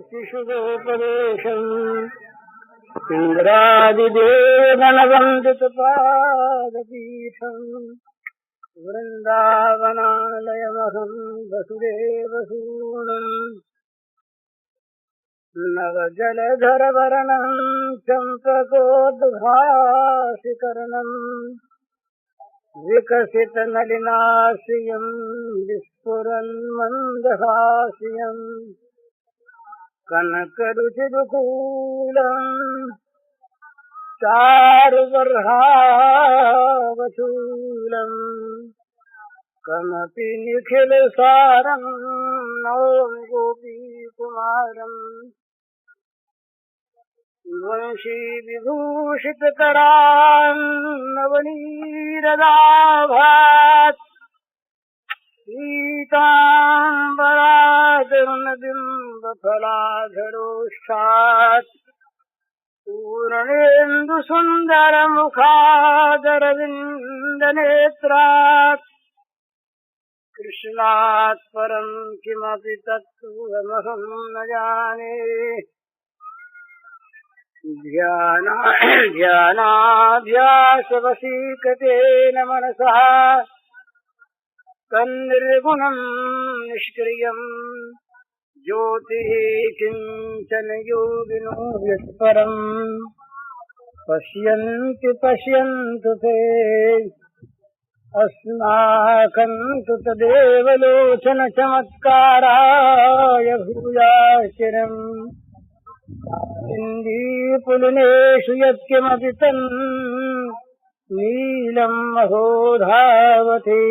शिशुगोपदेशम् इन्द्रादिदेवगणवन्दितपादपीठम् वृन्दावनालयमहं वसुदेवसूनुम् नवजलधरवर्णं चम्पकोद्भासिकर्णम् विकसितनलिनाश्रियं विस्फुरन्मन्दहास्यम् कनकरुचिरुकूलम् चारुबर्हावचूलम् कमपि निखिलसारं नौमि गोपीकुमारम् वंशीविभूषितकरान्नवनीरदाभात् पीताम्बरादरुणबिम्बफलाधरोष्ठात् पूर्णेन्दुसुन्दरमुखादरविन्दनेत्रात् कृष्णात् परं किमपि तत्त्वमहं न जाने ध्यानाभ्यासवशीकतेन मनसः तन्निर्गुणं निष्क्रियम् ज्योतिः किञ्चन योगिनो यत्परम् पश्यन्ति पश्यन्तु ते अस्माकं तु तदेव लोचन चमत्काराय भूयाश्चिरम् इन्दीपुलिनेषु यत्किमपि तन् नीलम् अहो धावति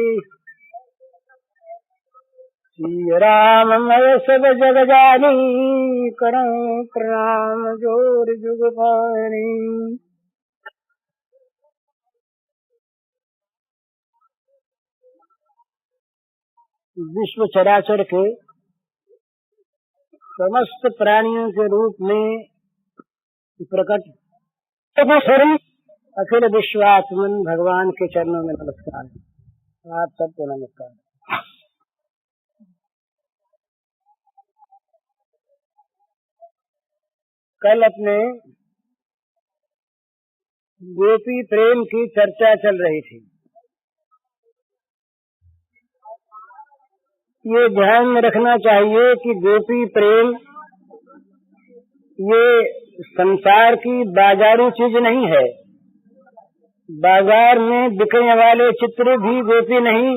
श्रीराममय सब जगजानीकरणं प्रणाम जोर जुगपाणी। विश्व चराचर के समस्त प्राणियों के रूप में प्रकट अखिल विश्वात्मन भगवान के चरणों में नमस्कार। आप सबको नमस्कार। कल अपने गोपी प्रेम की चर्चा चल रही थी। ये ध्यान में रखना चाहिए कि गोपी प्रेम ये संसार की बाजारू चीज नहीं है। बाजार में बिकने वाले चित्र भी गोपी नहीं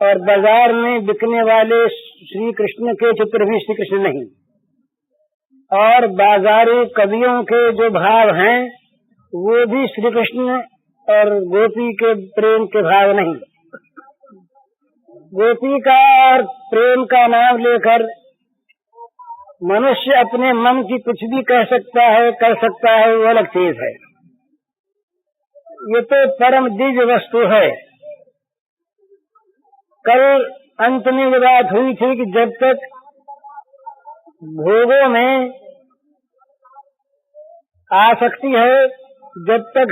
और बाजार में बिकने वाले श्री कृष्ण के चित्र भी श्री कृष्ण नहीं और बाजारू कवियों के जो भाव हैं वो भी श्री कृष्ण और गोपी के प्रेम के भाव नहीं। गोपी का और प्रेम का नाम लेकर मनुष्य अपने मन की कुछ भी कह सकता है, कर सकता है, वो अलग चीज है। ये तो परम दिव्य वस्तु है। कल अंत में ये बात हुई थी कि जब तक भोगों में आसक्ति है, जब तक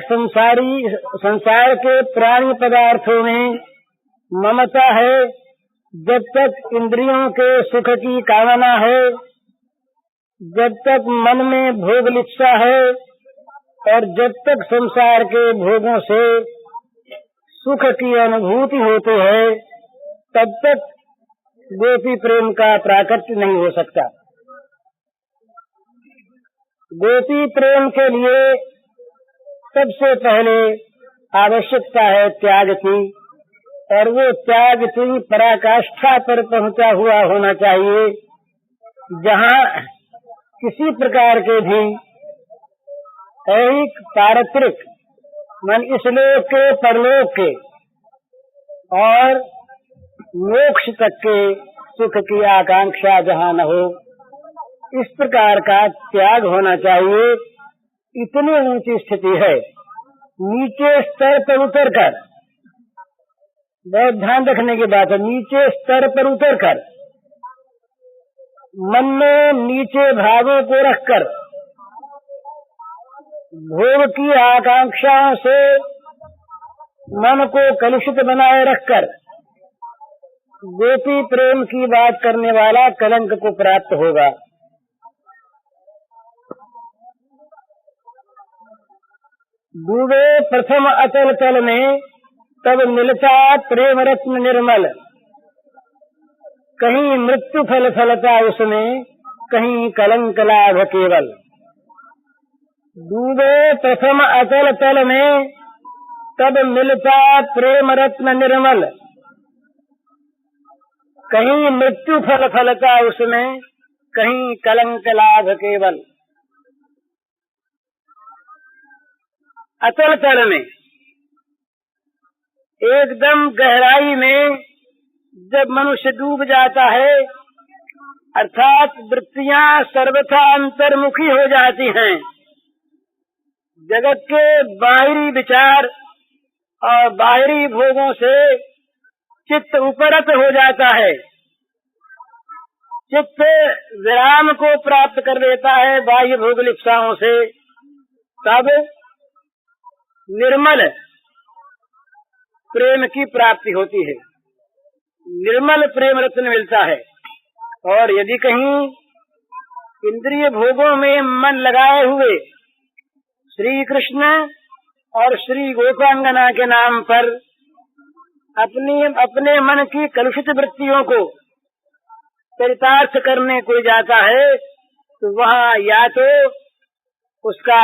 संसार के प्राणी पदार्थों में ममता है, जब तक इंद्रियों के सुख की कामना है, जब तक मन में भोग लिप्सा है और जब तक संसार के भोगों से सुख की अनुभूति होती है, तब तक गोपी प्रेम का प्राकट्य नहीं हो सकता। गोपी प्रेम के लिए सबसे पहले आवश्यकता है त्याग की और वो त्याग की पराकाष्ठा पर पहुंचा हुआ होना चाहिए, जहाँ किसी प्रकार के भी ऐहिक पारत्रिक मन इस लोक के परलोक के और मोक्ष तक के सुख की आकांक्षा जहाँ न हो, इस प्रकार का त्याग होना चाहिए। इतनी ऊंची स्थिति है। नीचे स्तर पर उतरकर, बहुत ध्यान रखने की बात है, नीचे स्तर पर उतरकर मन में नीचे भावों को रखकर भोग की आकांक्षाओं से मन को कलुषित बनाए रखकर गोपी प्रेम की बात करने वाला कलंक को प्राप्त होगा। डूबे प्रथम अतल तल में, तब मिलता प्रेम रत्न निर्मल। कहीं मृत्यु फल फलता उसमें, कहीं कलंक लाभ केवल। डूबे प्रथम अतल तल में, तब मिलता प्रेम रत्न निर्मल। कहीं मृत्यु फल फलता उसमें, कहीं कलंक लाभ केवल। अतल तल में, एकदम गहराई में जब मनुष्य डूब जाता है, अर्थात वृत्तियां सर्वथा अंतर्मुखी हो जाती हैं, जगत के बाहरी विचार और बाहरी भोगों से चित्त उपरत हो जाता है, चित्त विराम को प्राप्त कर लेता है बाह्य भोग लिप्साओं से, तब निर्मल प्रेम की प्राप्ति होती है, निर्मल प्रेम रत्न मिलता है। और यदि कहीं इंद्रिय भोगों में मन लगाए हुए श्री कृष्ण और श्री गोपांगना के नाम पर अपने मन की कलुषित वृत्तियों को चरितार्थ करने कोई जाता है, तो वहाँ या तो उसका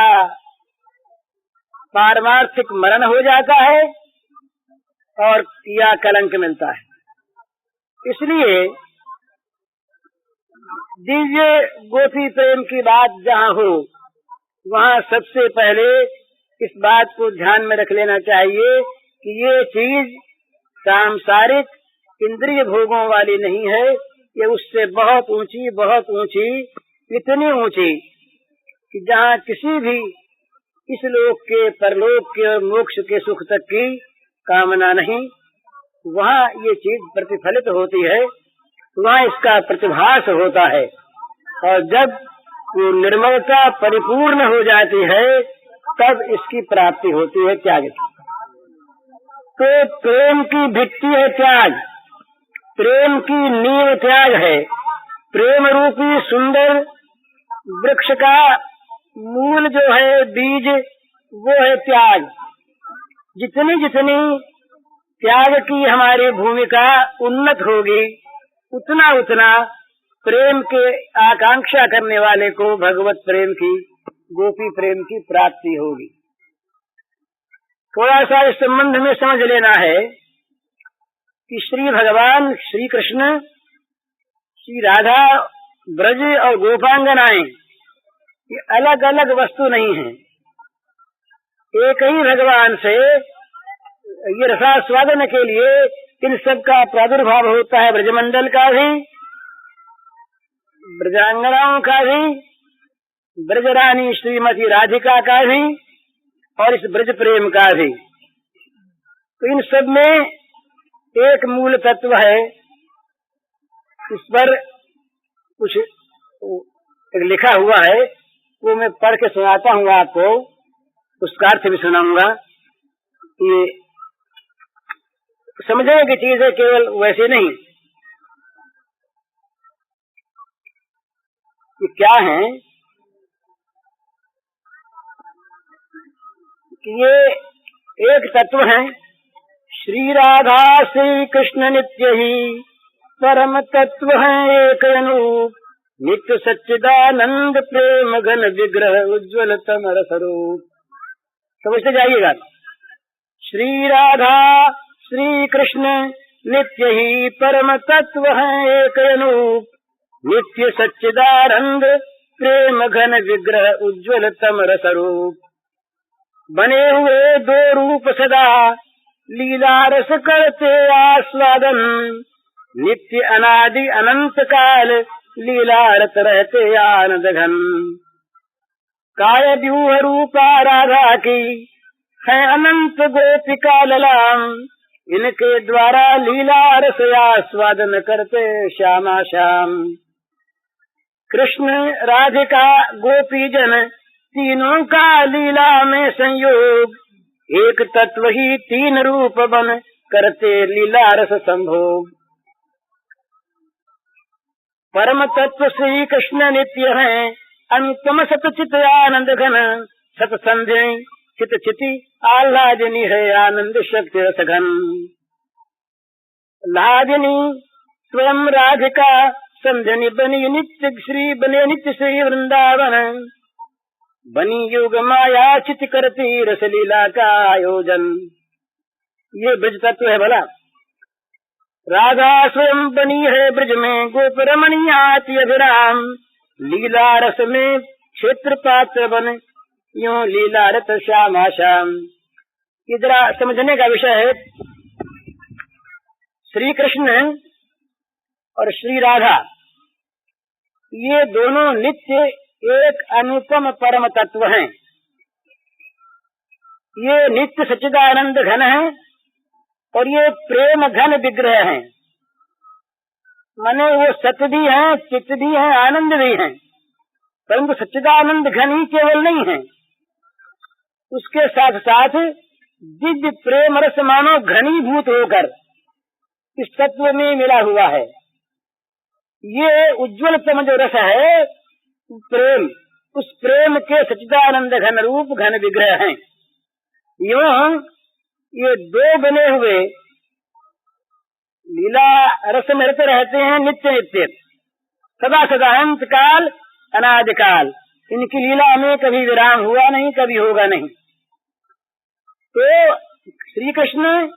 पारमार्थिक मरण हो जाता है और या कलंक मिलता है। इसलिए दिव्य गोपी प्रेम की बात जहाँ हो, वहाँ सबसे पहले इस बात को ध्यान में रख लेना चाहिए कि ये चीज सांसारिक इंद्रिय भोगों वाली नहीं है, ये उससे बहुत ऊंची, इतनी ऊंची कि जहाँ किसी भी इस लोक के, परलोक के और मोक्ष के सुख तक की कामना नहीं, वहाँ ये चीज प्रतिफलित होती है, वहाँ इसका प्रतिभास होता है। और जब वो निर्मलता परिपूर्ण हो जाती है, तब इसकी प्राप्ति होती है त्याग की। तो प्रेम की भित्ति है त्याग, प्रेम की नींव त्याग है। प्रेम रूपी सुंदर वृक्ष का मूल जो है, बीज, वो है त्याग। जितनी जितनी त्याग की हमारी भूमिका उन्नत होगी, उतना उतना प्रेम के आकांक्षा करने वाले को भगवत प्रेम की, गोपी प्रेम की प्राप्ति होगी। थोड़ा सा इस संबंध में समझ लेना है कि श्री भगवान श्री कृष्ण, श्री राधा, ब्रज और गोपांगनाएं ये अलग अलग वस्तु नहीं है। एक ही भगवान से ये रसास्वादन के लिए इन सब का प्रादुर्भाव होता है, ब्रजमंडल का भी, ब्रजांगनाओं का भी, ब्रजरानी श्रीमती राधिका का भी और इस ब्रज प्रेम का भी। तो इन सब में एक मूल तत्व है। इस पर कुछ एक लिखा हुआ है, वो मैं पढ़ के सुनाता हूँ आपको, उसका अर्थ भी सुनाऊंगा। ये समझने की चीज है, केवल वैसे नहीं। ये क्या है कि ये एक तत्व है, श्री राधा श्री कृष्ण नित्य ही परम तत्व है एक अनूप, नित्य सच्चिदानंद प्रेम घन विग्रह उज्ज्वल तमर स्वरूप। समझते जाइएगा। श्री राधा श्री कृष्ण नित्य ही परम तत्व है एक अनूप, नित्य सच्चिदानंद प्रेम घन विग्रह उज्ज्वल तमर स्वरूप। बने हुए दो रूप सदा लीला रस करते आस्वादन, नित्य अनादि अनंत काल लीलारत रहते आनंद घन। काय व्यूह रूपा राधा की है अनंत गोपिका ललाम, इनके द्वारा लीला रस आस्वादन करते श्यामा श्याम। कृष्ण राधिका गोपी जन तीनों का लीला में संयोग, एक तत्व ही तीन रूप बन करते लीला रस संभोग। परम तत्व श्री कृष्ण नित्य है, अनुपम सतचित आनंद घन, सत्संध्य चित चिति आह्लादिनी है आनंद शक्ति रसघन। लादिनी स्वयं राधिका संध्यनी बनी नित्य श्री वृंदावन। बनी योग माया चित करती रसलीला का आयोजन। ये ब्रज तत्व है भला। राधा स्वयं बनी है ब्रज में गोप रमणीयाति अभिराम। लीला रस में क्षेत्र पात्र बन यूं लीला रत श्यामा श्याम। ये जरा समझने का विषय है। श्री कृष्ण और श्री राधा ये दोनों नित्य एक अनुपम परम तत्व हैं। ये नित्य सच्चिदानंद घन है और ये प्रेम घन विग्रह हैं। माने वो सत्य भी हैं, चित्त भी हैं, आनंद भी हैं, परंतु सच्चिदानंद घन ही केवल नहीं है, उसके साथ साथ दिव्य प्रेम रस मानो घनीभूत होकर इस तत्व में मिला हुआ है। ये उज्ज्वलतम जो रस है प्रेम, उस प्रेम के सच्चिदानंद घन रूप घन विग्रह हैं। यूं ये दो बने हुए लीला रस में रहते हैं नित्य नित्य, सदा सदा, अंत काल अनादिकाल। इनकी लीला में कभी विराम हुआ नहीं, कभी होगा नहीं। तो श्री कृष्ण,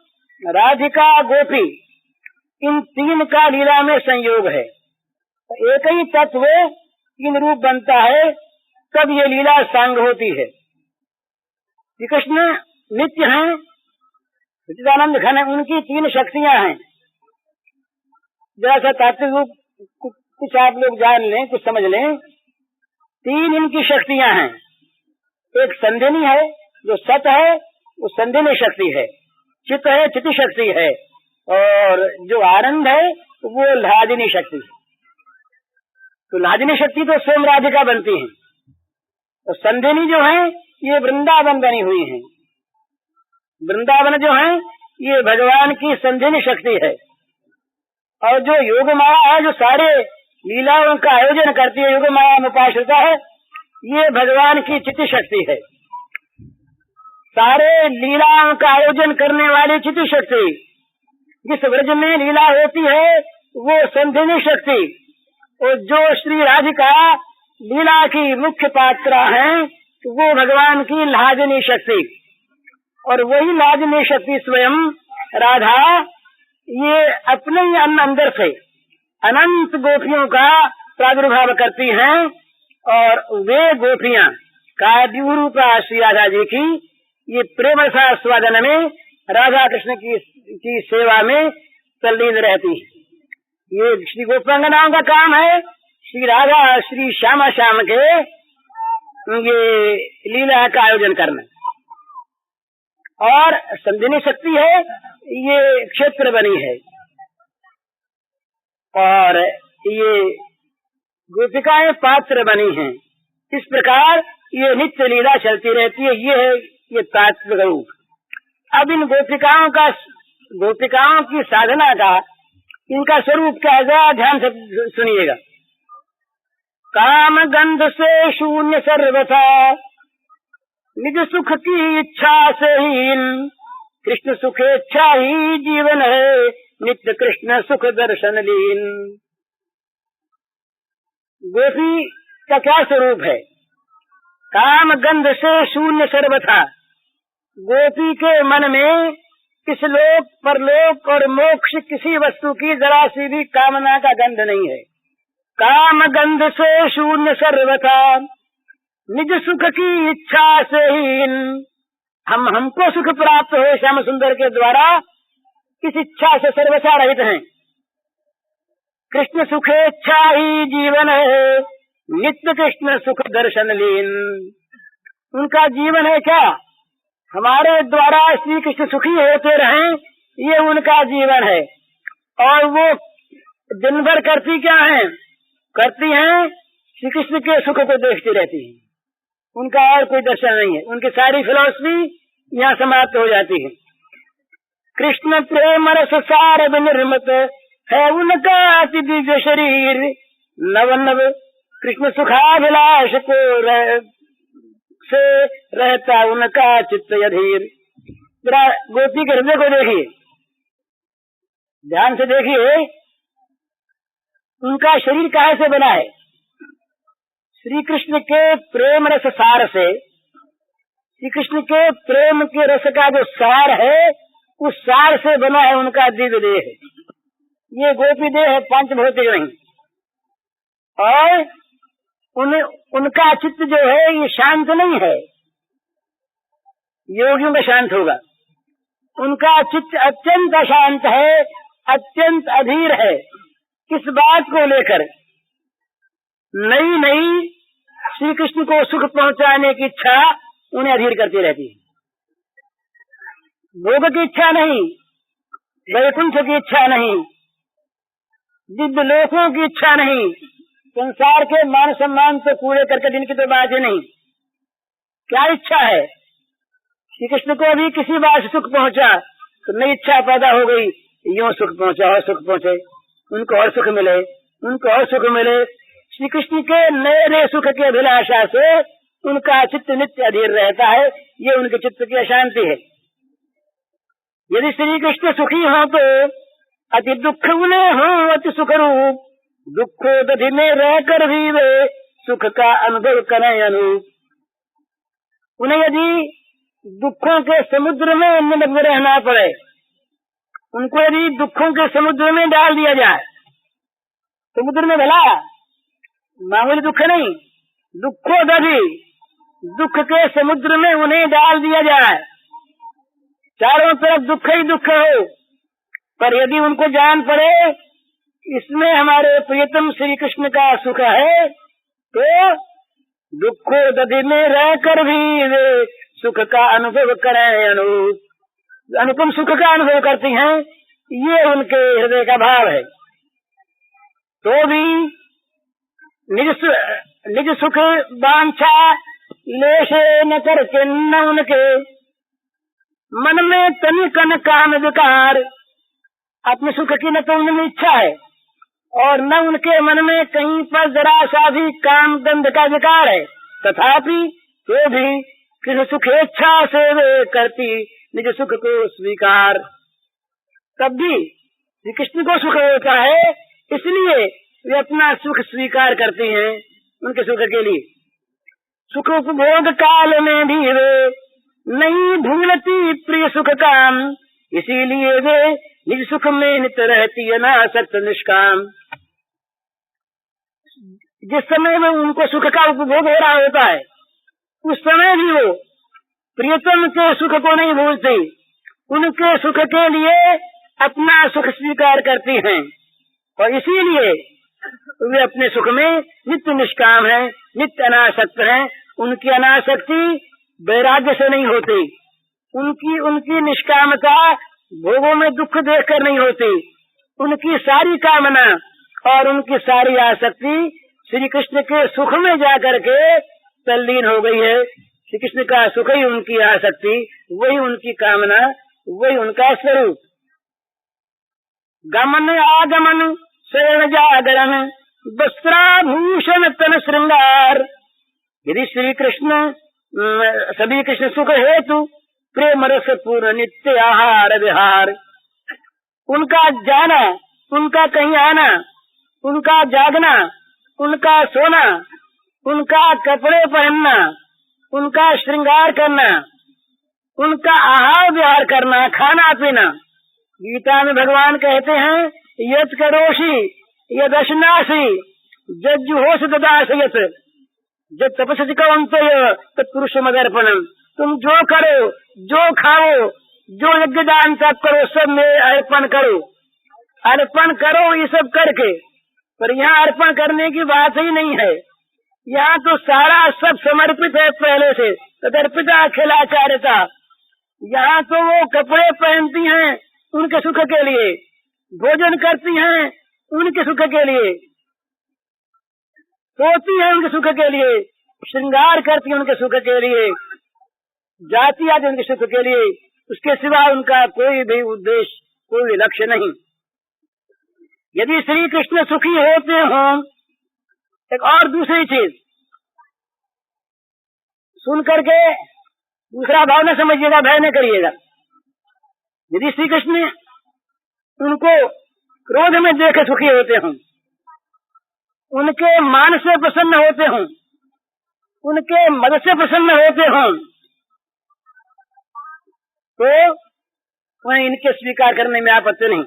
राधिका, गोपी, इन तीन का लीला में संयोग है। एक ही तत्व तीन रूप बनता है, तब ये लीला सांग होती है। श्री कृष्ण नित्य हैं, सच्चिदानंद घन है, उनकी तीन शक्तियां हैं। जैसा तात्विक रूप कुछ आप लोग जान लें, कुछ समझ लें। तीन इनकी शक्तियां हैं। एक संधिनी है जो सत है, वो संधिनी शक्ति है। चित्त है, चित्त शक्ति है। और जो आनंद है वो लादिनी शक्ति है। तो लादिनी शक्ति तो स्वयं राधिका बनती है, और संधिनी जो है ये वृंदावन बनी हुई है। वृंदावन जो है ये भगवान की संधिनी शक्ति है। और जो योग माया है, जो सारे लीलाओं का आयोजन करती है, योग माया में उपाश्रिता है, ये भगवान की चित्त शक्ति है। सारे लीलाओं का आयोजन करने वाली चित्त शक्ति, जिस व्रज में लीला होती है वो संधिनी शक्ति, और जो श्री राधिका लीला की मुख्य पात्रा है वो भगवान की लादिनी शक्ति। और वही लादिनी शक्ति स्वयं राधा ये अपने ही अंदर से अनंत गोपियों का प्रादुर्भाव करती हैं। और वे गोपियां काव्य रूपा श्री राधा जी की ये प्रेम रसास्वादन में राधा कृष्ण की सेवा में तल्लीन रहती है। ये श्री गोपांगनाओं का काम है, श्री राधा श्री श्यामा श्याम के ये लीला का आयोजन करना। और संधिनी शक्ति है, ये क्षेत्र बनी है। और ये गोपिकाएं पात्र बनी हैं। इस प्रकार ये नित्य लीला चलती रहती है। ये है ये तात्विक रूप। अब इन गोपिकाओं की साधना का, इनका स्वरूप क्या है, ध्यान से सुनिएगा। काम गंध से शून्य सर्वथा, निज सुख की इच्छा से हीन, कृष्ण सुखेच्छा ही जीवन है, नित्य कृष्ण सुख दर्शन लीन। गोपी का क्या स्वरूप है? काम गंध से शून्य सर्वथा। गोपी के मन में इस लोक परलोक और मोक्ष किसी वस्तु की जरा सी भी कामना का गंध नहीं है। काम गंध से शून्य सर्वथा, निज सुख की इच्छा से हीन। हमको सुख प्राप्त हो श्याम सुंदर के द्वारा, इस इच्छा से सर्वथा रहित हैं। कृष्ण सुखेच्छा ही जीवन है, नित्य कृष्ण सुख दर्शन लीन। उनका जीवन है क्या? हमारे द्वारा श्री कृष्ण सुखी होते रहें, ये उनका जीवन है। और वो दिन भर करती क्या है? करती हैं श्री कृष्ण के सुख को देखती रहती है। उनका और कोई दर्शन नहीं है। उनकी सारी फिलॉसफी यहाँ समाप्त हो जाती है। कृष्ण प्रेम रस सार निर्मित है उनका अति दिव्य शरीर। नव नव कृष्ण सुखाभिलाष को से रहता उनका चित्त अधीर। जरा गोपी के हृदय को देखिए, ध्यान से देखिए, उनका शरीर काहे से बना है? श्री कृष्ण के प्रेम रस सार से, श्री कृष्ण के प्रेम के रस का जो सार है उस सार से बना है उनका दिव्य देह। ये गोपी देह है, पंच भौतिक नहीं। और उनका चित्त जो है ये शांत नहीं है, योगियों में शांत होगा। उनका चित्त अत्यंत अशांत है, अत्यंत अधीर है। किस बात को लेकर? नई नई श्री कृष्ण को सुख पहुंचाने की इच्छा उन्हें अधीर करती रहती है। भोग की इच्छा नहीं, वैकुंठ की इच्छा नहीं, दिव्य लोकों की इच्छा नहीं, संसार के मान सम्मान से कूड़े करके इनकी तो बात ही नहीं। क्या इच्छा है? श्री कृष्ण को अभी किसी बात से सुख पहुंचा तो नई इच्छा पैदा हो गई, यूं सुख पहुंचा और सुख पहुंचे, उनको और सुख मिले, उनको और सुख मिले। श्री कृष्ण के नए नए सुख के अभिलाषा से उनका चित्त नित्य अधीर रहता है। ये उनके चित्त की अशांति है। यदि श्री कृष्ण सुखी हो तो अति दुख उन्हें हो अति सुख रूप, दुखो दधि में रहकर भी वे सुख का अनुभव करें अनूप। उन्हें यदि दुखों के समुद्र में निमग्न रहना पड़े, उनको यदि दुखों के समुद्र में डाल दिया जाए, समुद्र में भला मामूली दुख नहीं, दुखो दधि, दुख के समुद्र में उन्हें डाल दिया जाए, चारों तरफ दुख ही दुख हो, पर यदि उनको जान पड़े इसमें हमारे प्रियतम श्री कृष्ण का सुख है, तो दुखो दधि में रहकर भी वे सुख का अनुभव करें अनूप। अनुपम सुख का अनुभव करती हैं, ये उनके हृदय का भाव है। तो भी निज सुख वांछा लेशे न करके न उनके मन में तनिकन काम विकार। अपने सुख की न तो उनमें इच्छा है और न उनके मन में कहीं पर जरा सा भी काम दंड का विकार है, तथापि तो भी किस सुखेच्छा से वे करती निज सुख को स्वीकार। तब भी श्री कृष्ण को सुख होता है, इसलिए वे अपना सुख स्वीकार करती हैं उनके सुख के लिए। सुख उपभोग काल में भी वे नहीं भूलती प्रिय सुख काम, इसीलिए वे निज सुख में नित रहती अनासक्त निष्काम। जिस समय में उनको सुख का उपभोग हो रहा होता है, उस समय भी वो प्रियतम के सुख को नहीं भूलती, उनके सुख के लिए अपना सुख स्वीकार करती हैं, और इसीलिए वे अपने सुख में नित्य निष्काम हैं, नित्य अनासक्त हैं। उनकी अनासक्ति वैराग्य से नहीं होती, उनकी निष्कामता भोगों में दुख देखकर नहीं होती। उनकी सारी कामना और उनकी सारी आसक्ति श्री कृष्ण के सुख में जाकर के तल्लीन हो गई है। श्री कृष्ण का सुख ही उनकी आसक्ति, वही उनकी कामना, वही उनका स्वरूप। गमन आगमन शरण जागरण वस्त्राभूषण तन श्रृंगार। यदि श्री कृष्ण सभी कृष्ण सुख हेतु प्रेम रस पूर्ण नित्य आहार विहार। उनका जाना, उनका कहीं आना, उनका जागना, उनका सोना, उनका कपड़े पहनना, उनका श्रृंगार करना, उनका आहार विहार करना, खाना पीना। गीता में भगवान कहते हैं, यत् करोषि यदश्नासि जज्जुहोषि ददासि यत् जब तपस्या कौन्तेय तत्पुरुष मदर्पणम। तुम जो करो, जो खाओ, जो यज्ञ दान तप करो, सब में अर्पण करो, अर्पण करो। ये सब करके, पर यहाँ अर्पण करने की बात ही नहीं है। यहाँ तो सारा सब समर्पित है पहले से, तदर्पिता अखिलाचार्यता। यहाँ तो वो कपड़े पहनती हैं उनके सुख के लिए, भोजन करती हैं उनके सुख के लिए, सोती है उनके सुख के लिए, श्रृंगार करती है उनके सुख के लिए, जाती आदि उनके सुख के लिए। उसके सिवा उनका कोई भी उद्देश्य, कोई भी लक्ष्य नहीं। यदि श्री कृष्ण सुखी होते हों, एक और दूसरी चीज, सुन करके दूसरा भाव न समझिएगा, भय न करिएगा। यदि श्री कृष्ण उनको क्रोध में देख सुखी होते हों, उनके मान से प्रसन्न होते हों, उनके मद से प्रसन्न होते हों, तो वह इनके स्वीकार करने में आपत्ति नहीं।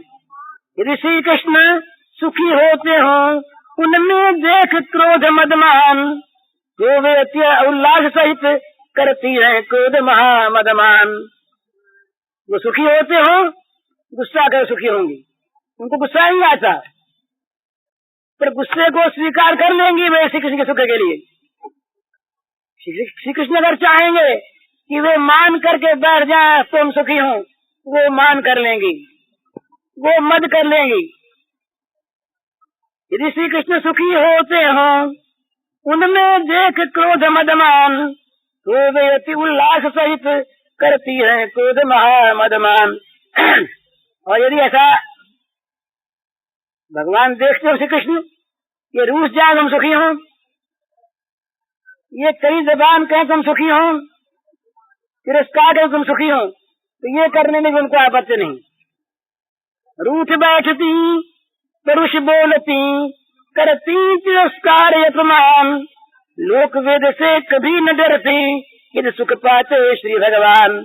यदि श्री कृष्ण सुखी होते हों, उनमें देख क्रोध मदमान, तो वे अति उल्लास सहित करती है क्रोध महामदमान। वो सुखी होते हो, गुस्सा कर सुखी होंगी, उनको गुस्सा नहीं आता, पर गुस्से को स्वीकार कर लेंगी वे श्री कृष्ण के सुख के लिए। श्री कृष्ण अगर चाहेंगे कि वे मान करके बैठ जाए तो हम सुखी हों, वो मान कर लेंगी, वो मद कर लेंगी। यदि श्री कृष्ण सुखी होते हों, उनमें देख क्रोध मदमान, तो वे अति उल्लास सहित करती है क्रोध महामदमान। और यदि ऐसा भगवान देखते हो श्री कृष्ण ये रूस जाए हम सुखी हों, ये कई जबान कहें तुम सुखी हो, तिरस्कार करें तुम सुखी हो, तो ये करने में भी उनको आपत्ति नहीं। रूठ बैठती परुष बोलती, करती तिरस्कार अपमान, लोक वेद से कभी न डरती, यदि सुख पाते श्री भगवान।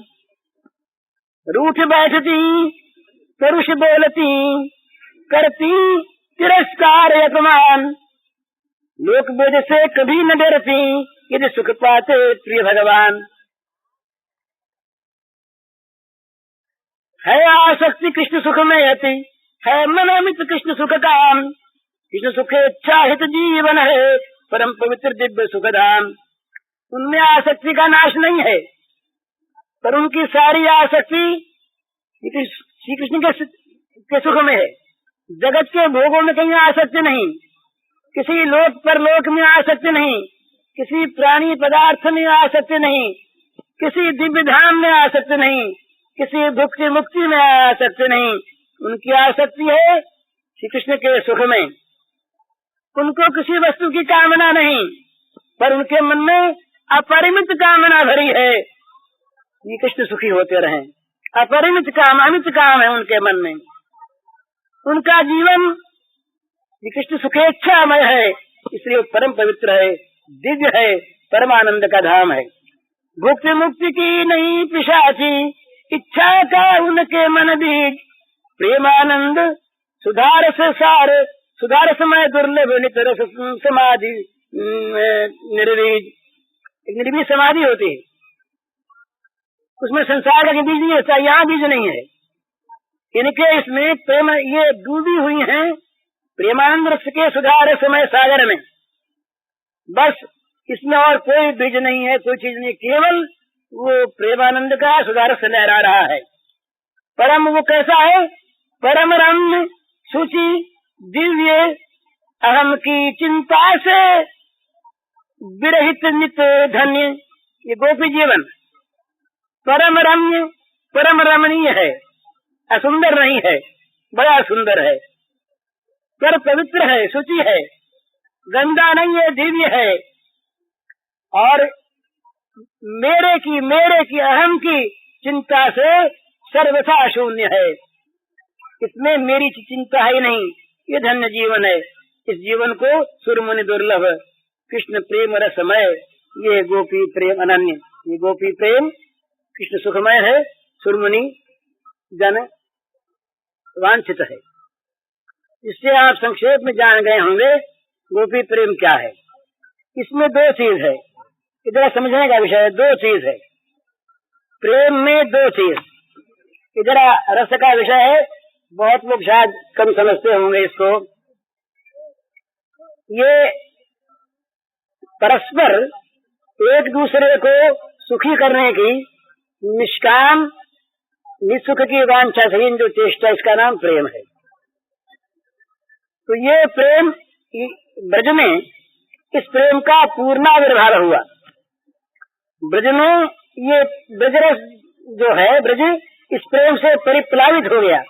रूठ बैठती परुष बोलती, करती तिरस्कार अपमान, लोक वेद से कभी न डरती, यदि सुख पाते प्रिय भगवान। है आसक्ति कृष्ण सुख में अति, है मन अमित कृष्ण सुख काम, कृष्ण सुख इच्छा हित जीवन है, परम पवित्र दिव्य सुख धाम। उनमें आसक्ति का नाश नहीं है, पर उनकी सारी आसक्ति श्री कृष्ण के सुख में है। जगत के भोगों में कहीं आसक्ति नहीं, किसी लोक परलोक में आसक्ति नहीं, किसी प्राणी पदार्थ में आसक्ति नहीं, किसी दिव्य धाम में आसक्ति नहीं, किसी भुक्ति मुक्ति में आसक्ति नहीं। उनकी आसक्ति है श्री कृष्ण के सुख में। उनको किसी वस्तु की कामना नहीं, पर उनके मन में अपरिमित कामना भरी है, ये कृष्ण सुखी होते रहें। अपरिमित काम, अमित काम है उनके मन में। उनका जीवन श्री कृष्ण सुखेच्छामय है, इसलिए वो परम पवित्र है, दिव्य है, परमानंद का धाम है। भुक्ति मुक्ति की नहीं पिशाची, इच्छा का उनके मन बीज, प्रेमानंद सुधार से सार, सुधार समय दुर्लभ नितर समाधि निर्वीज। एक निर्वीज समाधि होती है, उसमें संसार का बीज नहीं होता, यहाँ बीज नहीं है। इनके इसमें प्रेम, ये डूबी हुई हैं प्रेमानंद रस के सुधार समय सागर में, बस इसमें और कोई बीज नहीं है, कोई चीज नहीं, केवल वो प्रेमानंद का सुधार से लहरा रहा है। परम वो कैसा है? परम रम्य सुचि दिव्य, अहम की चिंता से विरहित नित धन्य। ये गोपी जीवन परम रम्य, परम रमणीय है, असुंदर नहीं है, बड़ा सुंदर है, पर पवित्र है, शुचि है, गंदा नहीं है, दिव्य है। और मेरे की अहम की चिंता से सर्वथा शून्य है, इसमें मेरी चिंता है नहीं। ये धन्य जीवन है। इस जीवन को सुरमुनि दुर्लभ, कृष्ण प्रेम रसमय, ये गोपी प्रेम अनन्य। ये गोपी प्रेम कृष्ण सुखमय है, सुरमुनि जन वांछित है। इससे आप संक्षेप में जान गए होंगे गोपी प्रेम क्या है। इसमें दो चीज है, इधर समझने का विषय है। दो चीज है प्रेम में, दो चीज। इधर रस का विषय है, बहुत लोग शायद कम समझते होंगे इसको। ये परस्पर एक दूसरे को सुखी करने की निष्काम निसुख की वांछा से जो चेष्टा, इसका नाम प्रेम है। तो ये प्रेम ब्रज में, इस प्रेम का पूर्णाविर्भाव हुआ ब्रज में। ये ब्रजरस जो है, ब्रज इस प्रेम से परिप्लावित हो गया,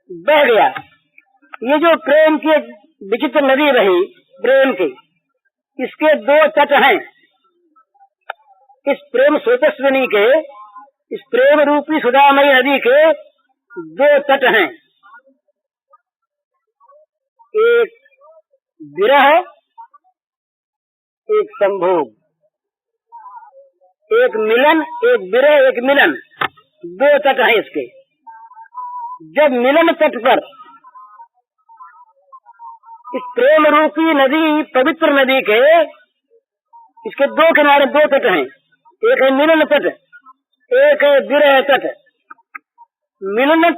बह गया। ये जो प्रेम की विचित्र नदी रही प्रेम की, इसके दो तट हैं। इस प्रेम स्रोतस्विनी के, इस प्रेम रूपी सुधामयी नदी के दो तट हैं, एक विरह, एक संभोग, एक मिलन, एक विरह, एक मिलन, दो तट हैं इसके। जब मिलन तट पर इस प्रेम रूपी नदी, पवित्र नदी के, इसके दो किनारे, दो तट हैं, एक है मिलन तट, एक है विरह तट। मिलन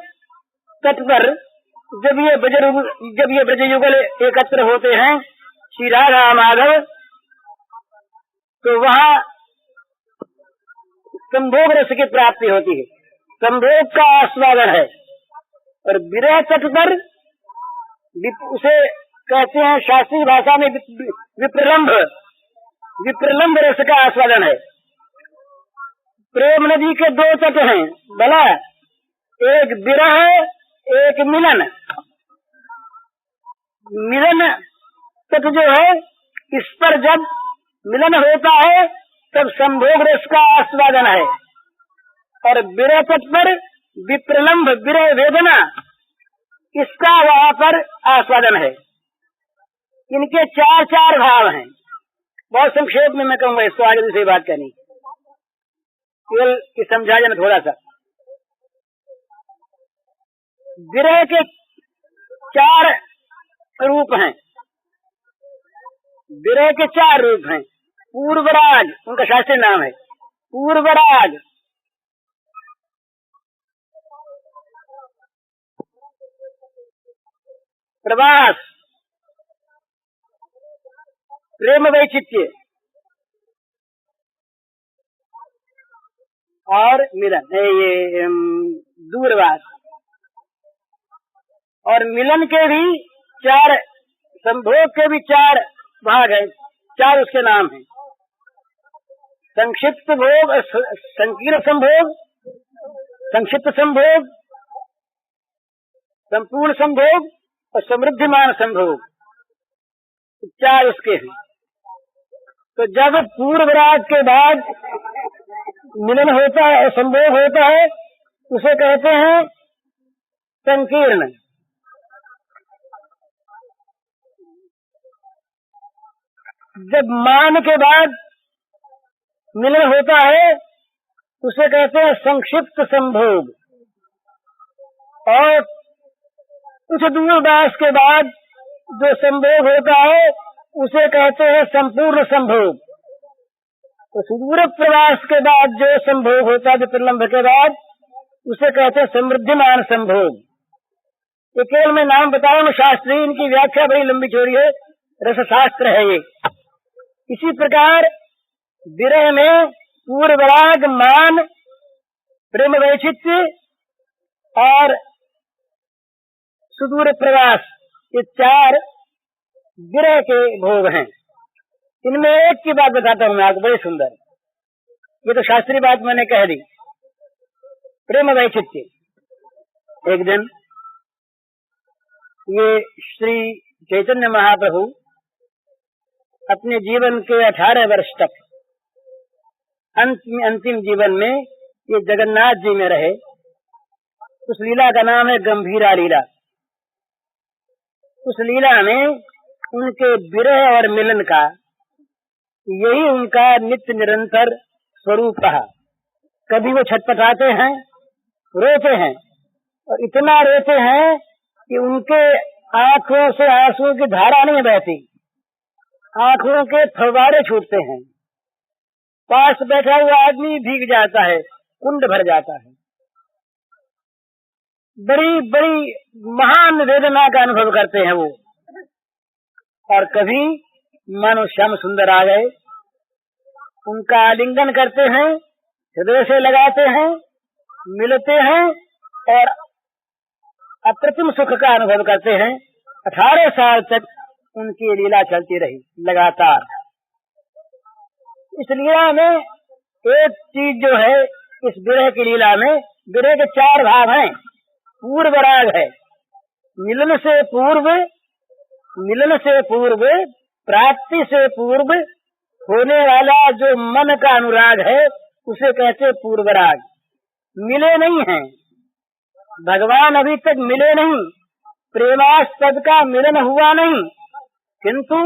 तट पर जब ये ब्रज युगल एकत्र होते हैं, श्री राधा माधव, तो वहाँ संभोग रस की प्राप्ति होती है, संभोग का आस्वादन है। और विरह तट पर उसे कहते हैं शास्त्रीय भाषा में विप्रलंभ, विप्रलंभ रस का आस्वादन है। प्रेम नदी के दो तट हैं, भला एक विरह, एक मिलन। मिलन तट जो है, इस पर जब मिलन होता है तब संभोग रस का आस्वादन है। और विरह तट पर विप्रलंभ, विरह वेदना, इसका वहाँ पर आस्वादन है। इनके चार चार भाव हैं। बहुत संक्षेप में मैं कहूँगा, इसको आगे दूसरी बात करनी, केवल कि समझा जाए थोड़ा सा। विरह के चार रूप हैं, विरह के चार रूप हैं। पूर्वराग उनका शास्त्रीय नाम है, पूर्वराग, प्रवास, प्रेम वैचित्य और मिलन, ये दूरवास। और मिलन के भी चार, संभोग के भी चार भाग हैं, चार उसके नाम हैं। संक्षिप्त भोग, संकीर्ण संभोग, संक्षिप्त संभोग, संपूर्ण संभोग और समृद्धिमान संभोग, चार उसके हैं। तो जब पूर्वराग के बाद मिलन होता है, संभोग होता है, उसे कहते हैं संकीर्ण। जब मान के बाद मिलन होता है, उसे कहते हैं संक्षिप्त संभोग। और उस दूरदास के बाद जो संभोग होता है, उसे कहते हैं संपूर्ण संभोग। तो सुदूर प्रवास के बाद जो संभोग होता है, विप्रलंभ के बाद, उसे कहते हैं समृद्धिमान संभोग। ये केवल मैं नाम बताऊं, शास्त्री इनकी व्याख्या बड़ी लंबी चौड़ी है, रसशास्त्र है ये। इसी प्रकार विरह में पूर्वराग, मान, प्रेम वैचित्य और सुदूर प्रवास, ये चार विरह के भोग हैं। इनमें एक की बात बताता हूँ मैं आपको, बड़ी सुंदर, ये तो शास्त्रीय बात मैंने कह दी। प्रेम वैचित्य, एक दिन ये श्री चैतन्य महाप्रभु अपने जीवन के 18 वर्ष तक, अंतिम जीवन में ये जगन्नाथ जी में रहे। उस लीला का नाम है गंभीरा लीला। उस लीला में उनके विरह और मिलन का, यही उनका नित्य निरंतर स्वरूप रहा। कभी वो छटपटाते हैं, रोते हैं, और इतना रोते हैं कि उनके आंखों से आंसुओं की धारा नहीं बहती, आंखों के फव्वारे छूटते हैं। पास बैठा हुआ आदमी भीग जाता है, कुंड भर जाता है। बड़ी बड़ी महान वेदना का अनुभव करते हैं वो। और कभी मानो श्याम सुंदर आ गए, उनका आलिंगन करते हैं, हृदय से लगाते हैं, मिलते हैं और अप्रतिम सुख का अनुभव करते हैं। 18 साल तक उनकी लीला चलती रही लगातार। इस लीला में एक चीज जो है, इस विरह की लीला में, विरह के चार भाव हैं। पूर्वराग है, मिलन से पूर्व, मिलन से पूर्व, प्राप्ति से पूर्व होने वाला जो मन का अनुराग है उसे कहते पूर्वराग। मिले नहीं हैं भगवान, अभी तक मिले नहीं, प्रेमास्पद का मिलन हुआ नहीं, किंतु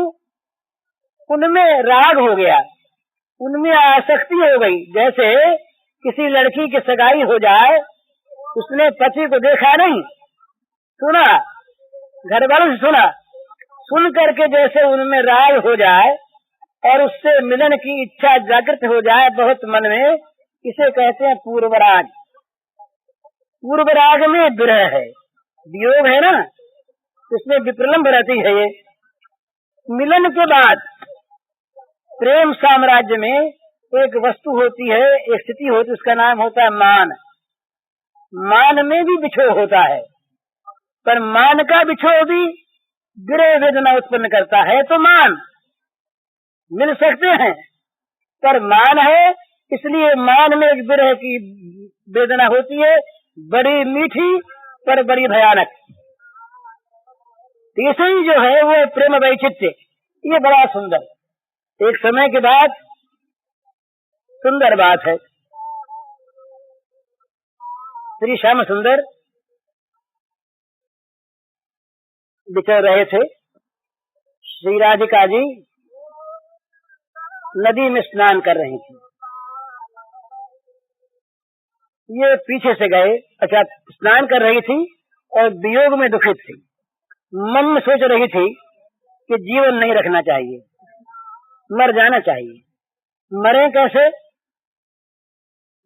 उनमें राग हो गया, उनमें आसक्ति हो गई। जैसे किसी लड़की की सगाई हो जाए, उसने पति को देखा नहीं, सुना, घर वालों से सुना, सुन करके जैसे उनमें राग हो जाए और उससे मिलन की इच्छा जागृत हो जाए बहुत मन में, इसे कहते हैं पूर्वराग। पूर्वराग में विरह है, वियोग है ना, इसमें विप्रलम्ब रहती है। ये मिलन के बाद प्रेम साम्राज्य में एक वस्तु होती है, एक स्थिति होती है, उसका नाम होता है मान। मान में भी बिछोह होता है, पर मान का बिछोह भी विरह वेदना उत्पन्न करता है। तो मान मिल सकते हैं, पर मान है, इसलिए मान में एक विरह की वेदना होती है, बड़ी मीठी पर बड़ी भयानक। तीसरी जो है वो प्रेम वैचित्र्य, ये बड़ा सुंदर, एक समय के बाद सुंदर बात है। श्री श्याम सुंदर विचर रहे थे, श्री राधिका जी नदी में स्नान कर रही थी, ये पीछे से गए। अच्छा, स्नान कर रही थी और वियोग में दुखित थी, मन में सोच रही थी कि जीवन नहीं रखना चाहिए, मर जाना चाहिए। मरे कैसे?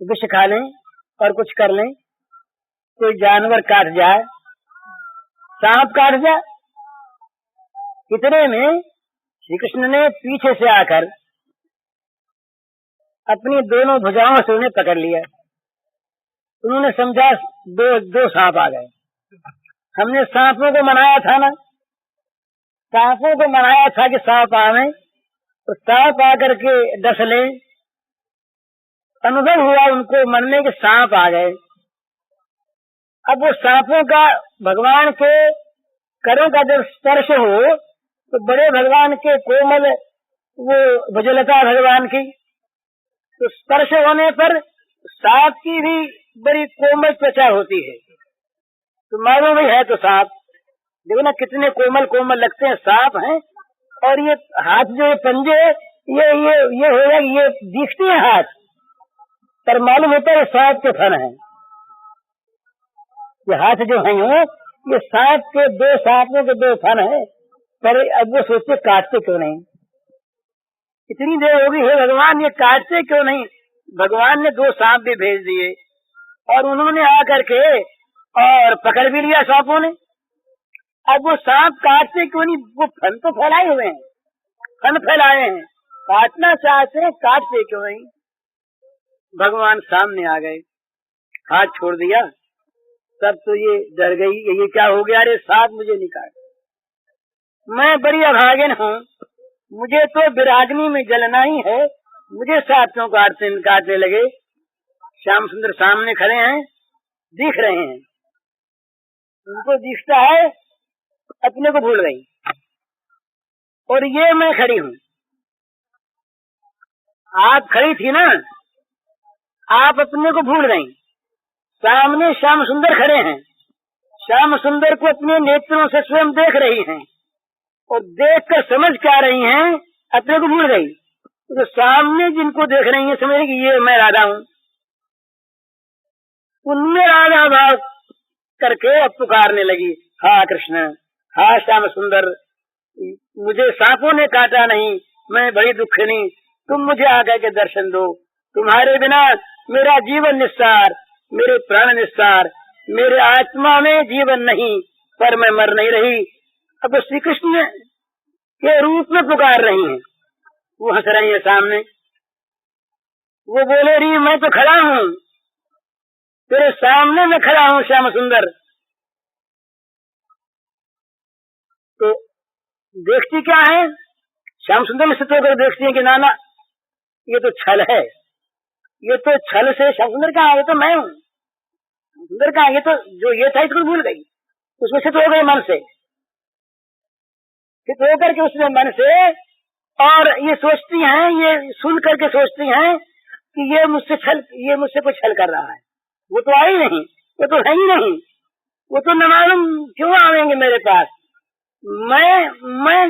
विष खा लें और कुछ कर लें, कोई जानवर काट जाए, सांप काट जाए। इतने में श्री कृष्ण ने पीछे से आकर अपनी दोनों भुजाओं से उन्हें पकड़ लिया। उन्होंने समझा दो सांप आ गए। हमने सांपों को मनाया था ना, सांपों को मनाया था कि सांप आवे तो सांप आकर के डस ले। अनुभव हुआ उनको मन में कि सांप आ गए। अब वो सांपों का भगवान के करों का जब स्पर्श हो तो बड़े भगवान के कोमल वो भुजलता भगवान की, तो स्पर्श होने पर सांप की भी बड़ी कोमल त्वचा होती है। तो मालूम ही है तो सांप, देखो ना कितने कोमल कोमल लगते हैं, सांप हैं। और ये हाथ जो पंजे ये हो गया, ये दिखते हैं हाथ, पर मालूम होता है सांप के फन है। ये हाथ जो है ये सांप के, दो सांपों के दो फन है। पर अब वो सोचते काटते क्यों नहीं, इतनी देर हो गई है भगवान, ये काटते क्यों नहीं। भगवान ने दो सांप भी भेज दिए और उन्होंने आकर के और पकड़ भी लिया सांपों ने। अब वो सांप काटते क्यों नहीं, वो फन तो फैलाए हुए हैं, फन फैलाए हैं, काटना चाहते हैं, काटते क्यों नहीं। भगवान सामने आ गए, हाथ छोड़ दिया, तब तो ये डर गई, ये क्या हो गया, अरे सांप मुझे निकाल, मैं बड़ी अभागिन हूँ, मुझे तो विरागनी में जलना ही है, मुझे सांप क्यों काटने लगे। श्याम सुंदर सामने खड़े हैं, दिख रहे हैं, उनको दिखता है, अपने को भूल गई। और ये मैं खड़ी हूँ, आप खड़ी थी ना, आप अपने को भूल गई। सामने श्याम सुंदर खड़े हैं, श्याम सुंदर को अपने नेत्रों से स्वयं देख रही हैं और देख कर समझ क्या रही हैं, अपने को भूल गई। तो सामने जिनको देख रही हैं समझ कि ये मैं राधा हूँ, उनमें राधा भाव करके अब पुकारने लगी, हा कृष्ण, हा श्याम सुंदर, मुझे सांपों ने काटा नहीं, मैं बड़ी दुखनी, तुम मुझे आकर के दर्शन दो, तुम्हारे बिना मेरा जीवन निस्सार, मेरे प्राण निस्सार, मेरे आत्मा में जीवन नहीं, पर मैं मर नहीं रही। अब श्री कृष्ण के रूप में पुकार रही हैं, वो हंस रही है सामने, वो बोले रही मैं तो खड़ा हूँ, तेरे सामने में खड़ा हूँ श्याम सुंदर। तो देखती क्या है, श्याम सुंदर में स्थित होकर देखती है कि नाना ये तो छल है, ये तो छल से श्याम सुंदर कहाँ, ये तो मैं हूँ, सुंदर कहाँ, ये तो जो ये था इसको भूल गई, उसमें स्थित हो गई मन से, स्थित होकर के उसने मन से और ये सोचती हैं, ये सुन करके सोचती हैं कि ये मुझसे कुछ छल कर रहा है। वो तो आई नहीं, वो तो है ही नहीं, वो तो न मालूम क्यों आवेंगे मेरे पास। मैं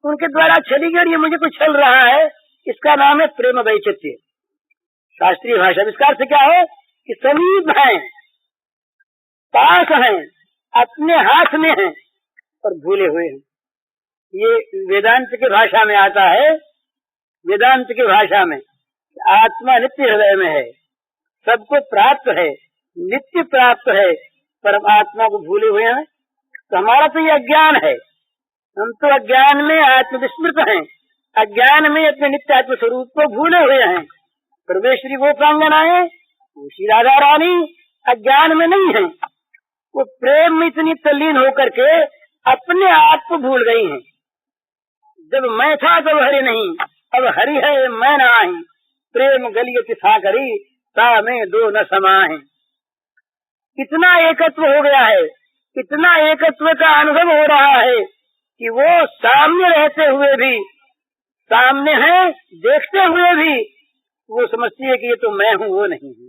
उनके द्वारा छली गई, ये मुझे कुछ छल रहा है। इसका नाम है प्रेम वैचित्र्य। शास्त्रीय भाषा विस्तार से क्या है कि समीप हैं, पास हैं, अपने हाथ में हैं और भूले हुए हैं। ये वेदांत की भाषा में आता है। वेदांत की भाषा में आत्मा नित्य हृदय में है, सबको प्राप्त है, नित्य प्राप्त है, परमात्मा को भूले हुए हैं। तो हमारा तो ये अज्ञान है, हम तो अज्ञान में आत्मविस्मृत हैं, अज्ञान में अपने नित्य आत्म स्वरूप को भूले हुए हैं। परमेश्वरी वो प्रांगनाएं, वो श्री राधा रानी अज्ञान में नहीं है, वो प्रेम में इतनी तल्लीन होकर के अपने आप को भूल गई हैं। जब मैं था तब हरि नहीं, अब हरि है मैं नाही, प्रेम गलियत सागरी ता में दो न समाए। इतना एकत्व हो गया है, इतना एकत्व का अनुभव हो रहा है कि वो सामने रहते हुए भी, सामने है देखते हुए भी वो समझती है कि ये तो मैं हूँ, वो नहीं है,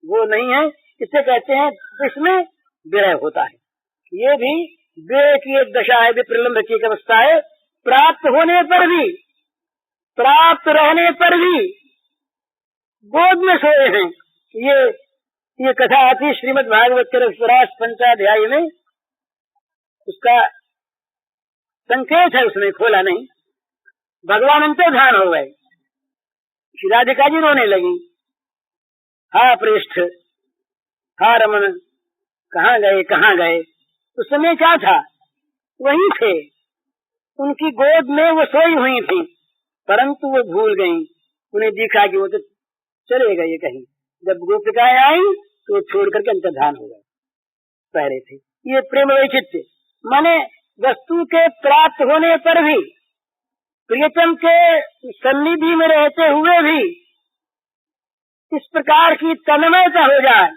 वो नहीं है। इसे कहते हैं, इसमें विरह होता है। ये भी विरह की एक दशा है, विप्रलम्ब की एक अवस्था है। प्राप्त होने पर भी, प्राप्त रहने पर भी गोद में सोए हैं। ये कथा आती श्रीमद् भागवत के रसरास पंचाध्याय में, उसका संकेत है, उसमें खोला नहीं। भगवान अंतर्धान हो गए, श्री राधिका जी रोने लगी, हा पृष्ठ, हा रमन, कहाँ गए कहाँ गए। उस समय क्या था, वही थे, उनकी गोद में वो सोई हुई थी, परंतु वो भूल गईं। उन्हें दिखा कि वो तो चले गए कहीं। जब गोपिकाएं आई तो वो छोड़ करके अंतर्धान हो गए, पहरे थे। ये प्रेम वैचित्र्य माने वस्तु के प्राप्त होने पर भी, प्रियतम के सन्निधि में रहते हुए भी इस प्रकार की तन्मयता हो जाए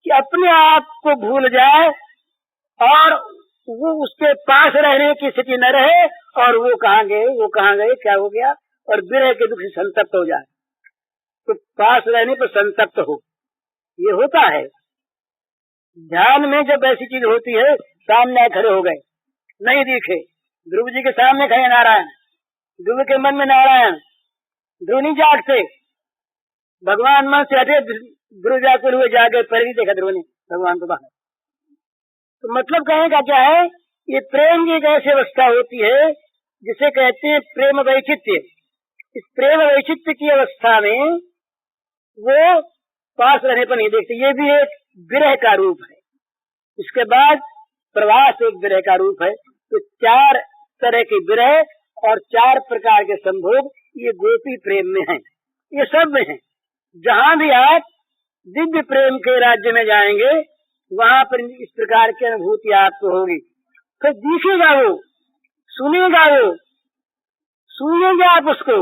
कि अपने आप को भूल जाए और वो उसके पास रहने की स्थिति न रहे, और वो कहाँ गए, वो कहाँ गए, क्या हो गया, और विरह के दुख से संतप्त हो जाए। तो पास रहने पर संतप्त हो, ये होता है ध्यान में। जब ऐसी चीज होती है, सामने खड़े हो गए, नहीं दिखे, ध्रुव जी के सामने खड़े नारायण, ध्रुव के मन में नारायण, ध्रुव नहीं जागते, भगवान मन से हटे, ध्रुव जाकर हुए जागे, पर भी देखा ध्रुव ने भगवान को बाहर। तो मतलब कहने का क्या है, ये प्रेम की एक ऐसी अवस्था होती है जिसे कहते हैं प्रेम वैचित्र्य। इस प्रेम वैचित्र्य की अवस्था में वो पास रहने पर नहीं देखते। ये भी एक विरह का रूप है। इसके बाद प्रवास एक विरह का रूप है। तो चार तरह के विरह और चार प्रकार के संभोग ये गोपी प्रेम में हैं, ये सब में हैं। जहाँ भी आप दिव्य प्रेम के राज्य में जाएंगे, वहाँ पर इस प्रकार की अनुभूति आपको होगी। फिर दिखेगा वो, सुनेगा वो, सुनेंगे आप उसको,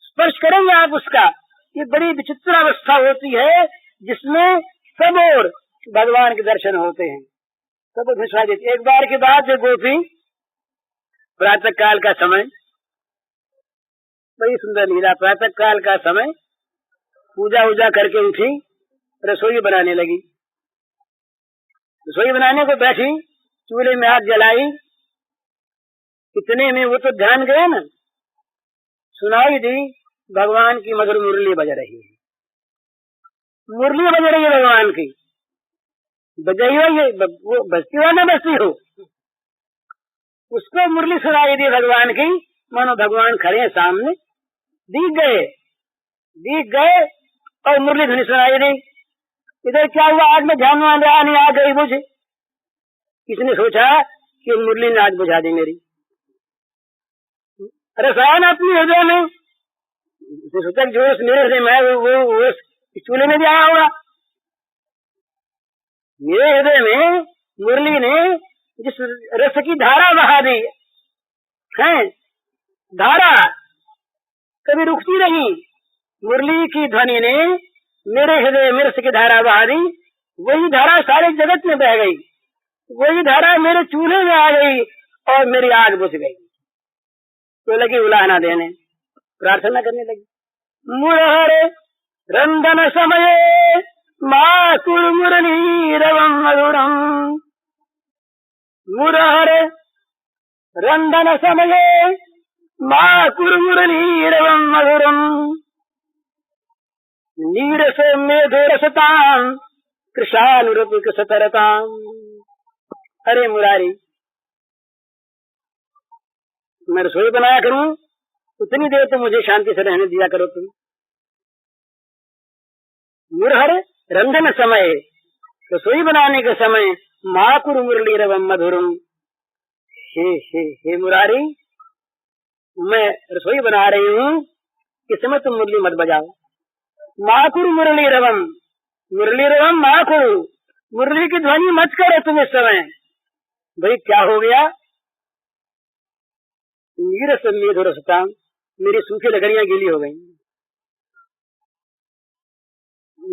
स्पर्श करेंगे आप उसका। ये बड़ी विचित्र अवस्था होती है जिसमें सब और भगवान के दर्शन होते हैं, सब घुसा देते। एक बार की बात है, गोपी प्रातः काल का समय, बड़ी सुंदर लीला, प्रातः काल का समय, पूजा वूजा करके उठी, रसोई बनाने लगी। रसोई बनाने को बैठी, चूल्हे में आग जलाई, इतने में वो तो ध्यान गया ना, सुनाई दी भगवान की मधुर मुरली बज रही है। मुरली बज रही है भगवान की, बजाई हो, ये वो बजती हो ना बजती हो, उसको मुरली सुनाई दी भगवान की, मानो भगवान खड़े हैं सामने, दिख गए और मुरली ध्वनि सुनाई दी। इधर क्या हुआ, आग में ध्यान मान रहा नहीं, आ गई बुझ। किसने सोचा कि मुरली ने आग बुझा दी मेरी, रसायन अपनी हृदय में, सोचा जोश मेरे हृदय में वो चूल्हे में भी आया होगा। मेरे हृदय में मुरली ने जिस रस की धारा बहा दी है, धारा कभी रुकती नहीं, मुरली की ध्वनि ने मेरे हृदय में रस की धारा बहा दी। वही धारा सारे जगत में बह गई, वही धारा मेरे चूल्हे में आ गई और मेरी आग बुझ गई। तो लगी उलाहना देने, प्रार्थना करने लगी। मुरहरे रंदन समये माकुर मुरलीरवं मधुरम, मुरहरे रंदन समये माकुर मुरलीरवं मधुरम, नीरस मेधोरसतां कृशानुरूप सतरताम। अरे मुरारी, मैं रसोई बनाया करूं, उतनी देर तो मुझे शांति से रहने दिया करो तुम। मुरहर रंधन समय, रसोई बनाने के समय, माकुर मुरली रवम मधुरम। हे मुरारी, मैं रसोई बना रही हूँ, इस समय तुम मुरली मत बजाओ। माकुर मुरली रवम, मुरली रवम माकुर, मुरली की ध्वनि मत करो तुम इस समय। भाई क्या हो गया? नीरस मेधोरसता, मेरी सूखी लकड़ियां गीली हो गई।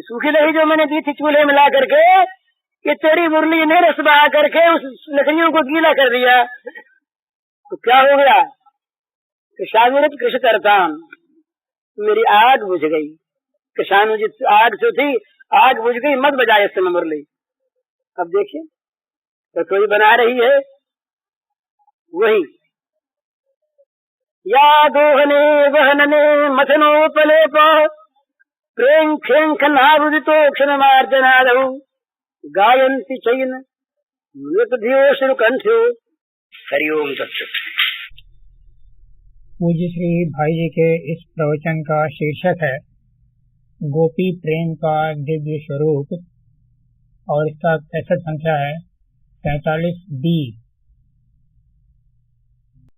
सूखी लकड़ी जो मैंने दी थी चूल्हे मिला करके, कि तेरी मुरली ने रस बहा करके उस लकड़ियों को गीला कर दिया। तो क्या हो गया? कृषानुरूप कृषि करता, मेरी आग बुझ गई। कृषाणु जी आग जो थी, आग बुझ गई, मत बजाए इस समय मुरली। अब देखिए, तो कोई बना रही है वही, या दोहने वहनने मथनोपलेप प्रेम खेंख नारुदितो क्षण मार्जनादौ गायन्ति चैन मृतधियो श्रुकंठ्यो। हरिओम तत्सत। पूज्य श्री भाई जी के इस प्रवचन का शीर्षक है गोपी प्रेम का दिव्य स्वरूप, और इसका कैसेट संख्या है 43D।